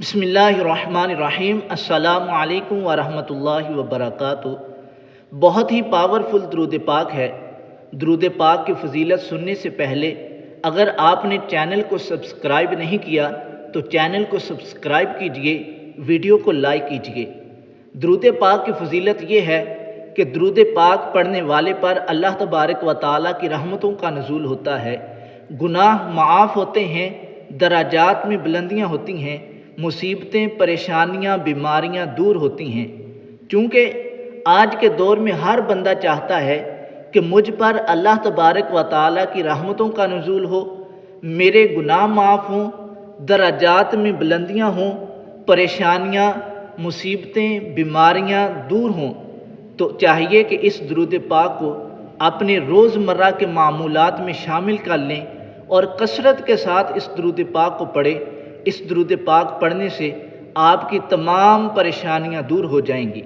بسم اللہ الرحمن الرحیم۔ السلام علیکم ورحمۃ اللہ وبرکاتہ۔ بہت ہی پاورفل درود پاک ہے۔ درود پاک کی فضیلت سننے سے پہلے اگر آپ نے چینل کو سبسکرائب نہیں کیا تو چینل کو سبسکرائب کیجئے، ویڈیو کو لائک کیجئے۔ درود پاک کی فضیلت یہ ہے کہ درود پاک پڑھنے والے پر اللہ تبارک و تعالیٰ کی رحمتوں کا نزول ہوتا ہے، گناہ معاف ہوتے ہیں، درجات میں بلندیاں ہوتی ہیں، مصیبتیں، پریشانیاں، بیماریاں دور ہوتی ہیں۔ چونکہ آج کے دور میں ہر بندہ چاہتا ہے کہ مجھ پر اللہ تبارک و تعالیٰ کی رحمتوں کا نزول ہو، میرے گناہ معاف ہوں، درجات میں بلندیاں ہوں، پریشانیاں، مصیبتیں، بیماریاں دور ہوں۔ تو چاہیے کہ اس درود پاک کو اپنے روزمرہ کے معمولات میں شامل کر لیں اور کثرت کے ساتھ اس درود پاک کو پڑھیں۔ اس درود پاک پڑھنے سے آپ کی تمام پریشانیاں دور ہو جائیں گی۔